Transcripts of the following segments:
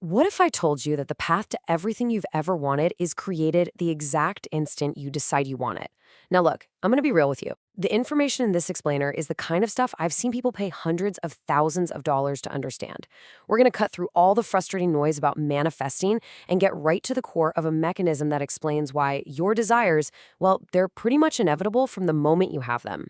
What if I told you that the path to everything you've ever wanted is created the exact instant you decide you want it? Now, look, I'm going to be real with you. The information in this explainer is the kind of stuff I've seen people pay hundreds of thousands of dollars to understand. We're going to cut through all the frustrating noise about manifesting and get right to the core of a mechanism that explains why your desires, well, they're pretty much inevitable from the moment you have them.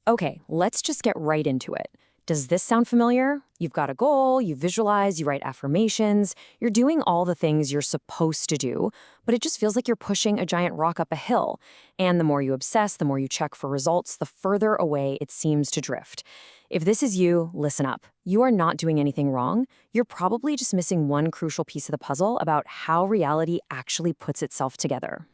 Okay, let's just get right into it. Does this sound familiar? You've got a goal, you visualize, you write affirmations, you're doing all the things you're supposed to do, but it just feels like you're pushing a giant rock up a hill. And the more you obsess, the more you check for results, the further away it seems to drift. If this is you, listen up. You are not doing anything wrong. You're probably just missing one crucial piece of the puzzle about how reality actually puts itself together.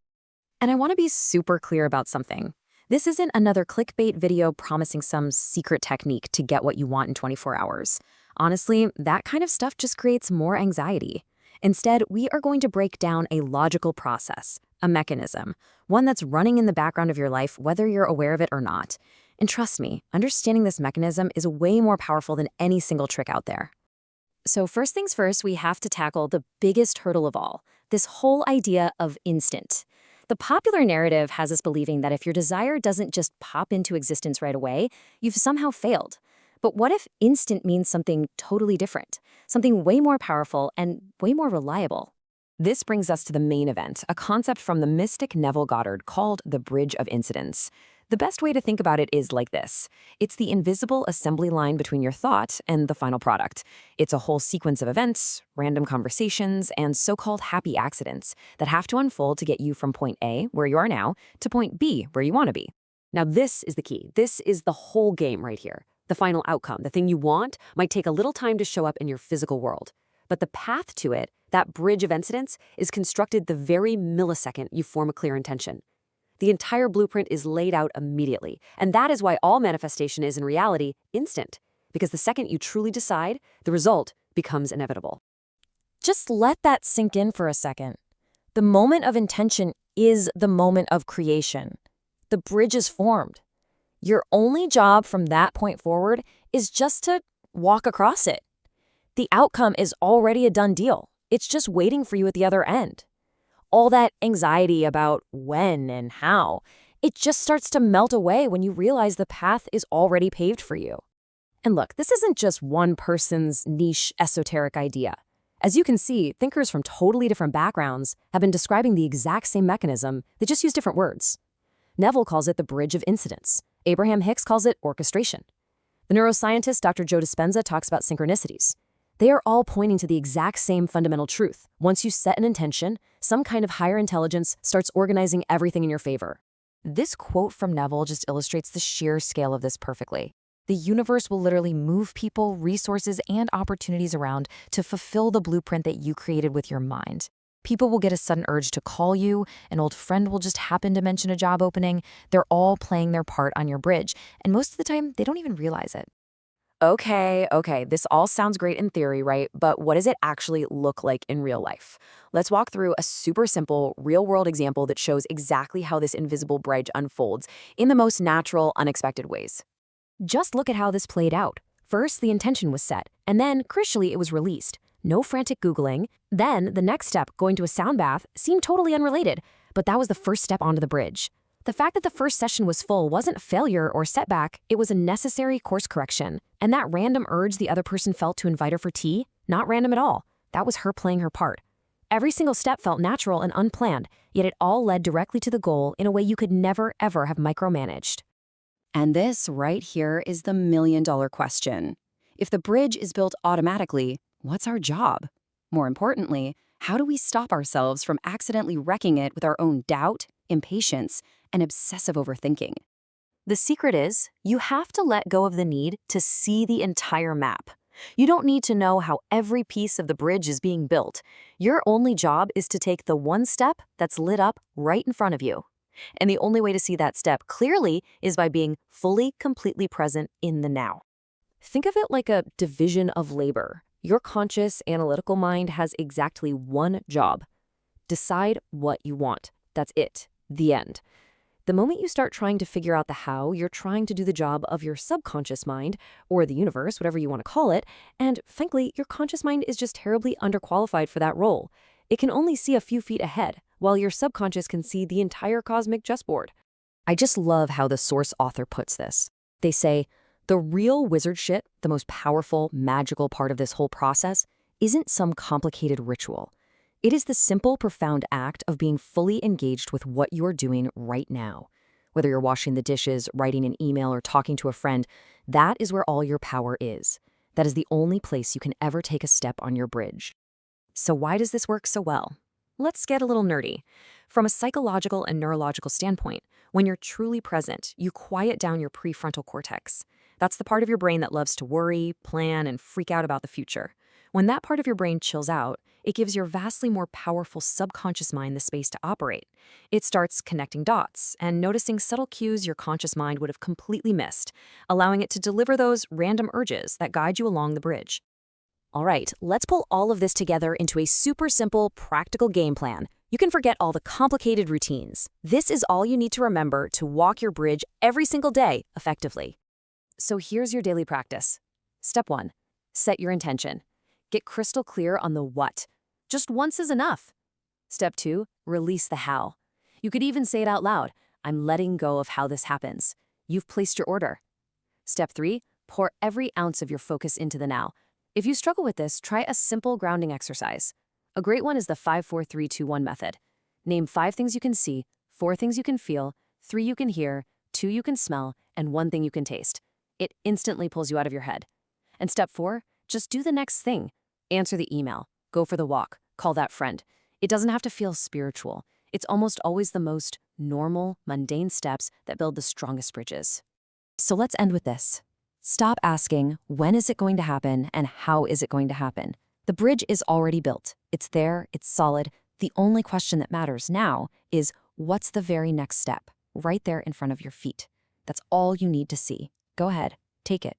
And I want to be super clear about something. This isn't another clickbait video promising some secret technique to get what you want in 24 hours. Honestly, that kind of stuff just creates more anxiety. Instead, we are going to break down a logical process, a mechanism, one that's running in the background of your life whether you're aware of it or not. And trust me, understanding this mechanism is way more powerful than any single trick out there. So first things first, we have to tackle the biggest hurdle of all, this whole idea of instant. The popular narrative has us believing that if your desire doesn't just pop into existence right away, you've somehow failed. But what if instant means something totally different, something way more powerful and way more reliable? This brings us to the main event, a concept from the mystic Neville Goddard called the bridge of incidence. The best way to think about it is like this. It's the invisible assembly line between your thought and the final product. It's a whole sequence of events, random conversations, and so-called happy accidents that have to unfold to get you from point A, where you are now, to point B, where you want to be. Now, this is the key. This is the whole game right here. The final outcome, the thing you want, might take a little time to show up in your physical world. But the path to it, that bridge of incidence, is constructed the very millisecond you form a clear intention. The entire blueprint is laid out immediately, and that is why all manifestation is in reality instant, because the second you truly decide, the result becomes inevitable. Just let that sink in for a second. The moment of intention is the moment of creation. The bridge is formed. Your only job from that point forward is just to walk across it. The outcome is already a done deal. It's just waiting for you at the other end. All that anxiety about when and how, it just starts to melt away when you realize the path is already paved for you. And look, this isn't just one person's niche esoteric idea. As you can see, thinkers from totally different backgrounds have been describing the exact same mechanism, they just use different words. Neville calls it the bridge of incidence. Abraham Hicks calls it orchestration. The neuroscientist Dr. Joe Dispenza talks about synchronicities. They are all pointing to the exact same fundamental truth. Once you set an intention, some kind of higher intelligence starts organizing everything in your favor. This quote from Neville just illustrates the sheer scale of this perfectly. The universe will literally move people, resources, and opportunities around to fulfill the blueprint that you created with your mind. People will get a sudden urge to call you, an old friend will just happen to mention a job opening. They're all playing their part on your bridge, and most of the time, they don't even realize it. Okay, this all sounds great in theory, right? But what does it actually look like in real life? Let's walk through a super simple, real-world example that shows exactly how this invisible bridge unfolds in the most natural, unexpected ways. Just look at how this played out. First, the intention was set, and then, crucially, it was released. No frantic Googling. Then, the next step, going to a sound bath, seemed totally unrelated, but that was the first step onto the bridge. The fact that the first session was full wasn't failure or setback, it was a necessary course correction. And that random urge the other person felt to invite her for tea, not random at all. That was her playing her part. Every single step felt natural and unplanned, yet it all led directly to the goal in a way you could never, ever have micromanaged. And this right here is the million-dollar question. If the bridge is built automatically, what's our job? More importantly, how do we stop ourselves from accidentally wrecking it with our own doubt, impatience, and obsessive overthinking? The secret is, you have to let go of the need to see the entire map. You don't need to know how every piece of the bridge is being built. Your only job is to take the one step that's lit up right in front of you. And the only way to see that step clearly is by being fully, completely present in the now. Think of it like a division of labor. Your conscious, analytical mind has exactly one job. Decide what you want. That's it. The end. The moment you start trying to figure out the how, you're trying to do the job of your subconscious mind, or the universe, whatever you want to call it, and frankly, your conscious mind is just terribly underqualified for that role. It can only see a few feet ahead, while your subconscious can see the entire cosmic chessboard. I just love how the source author puts this. They say, the real wizard shit, the most powerful, magical part of this whole process, isn't some complicated ritual. It is the simple, profound act of being fully engaged with what you're doing right now. Whether you're washing the dishes, writing an email, or talking to a friend, that is where all your power is. That is the only place you can ever take a step on your bridge. So why does this work so well? Let's get a little nerdy. From a psychological and neurological standpoint, when you're truly present, you quiet down your prefrontal cortex. That's the part of your brain that loves to worry, plan, and freak out about the future. When that part of your brain chills out, it gives your vastly more powerful subconscious mind the space to operate. It starts connecting dots and noticing subtle cues your conscious mind would have completely missed, allowing it to deliver those random urges that guide you along the bridge. All right, let's pull all of this together into a super simple, practical game plan. You can forget all the complicated routines. This is all you need to remember to walk your bridge every single day effectively. So here's your daily practice. Step 1. Set your intention. Get crystal clear on the what. Just once is enough. Step 2. Release the how. You could even say it out loud. I'm letting go of how this happens. You've placed your order. Step 3. Pour every ounce of your focus into the now. If you struggle with this, try a simple grounding exercise. A great one is the 5-4-3-2-1 method. Name 5 things you can see, 4 things you can feel, 3 you can hear, 2 you can smell, and 1 thing you can taste. It instantly pulls you out of your head. And step 4, just do the next thing. Answer the email, go for the walk, call that friend. It doesn't have to feel spiritual. It's almost always the most normal, mundane steps that build the strongest bridges. So let's end with this. Stop asking, when is it going to happen and how is it going to happen? The bridge is already built. It's there, it's solid. The only question that matters now is, what's the very next step? Right there in front of your feet. That's all you need to see. Go ahead, take it.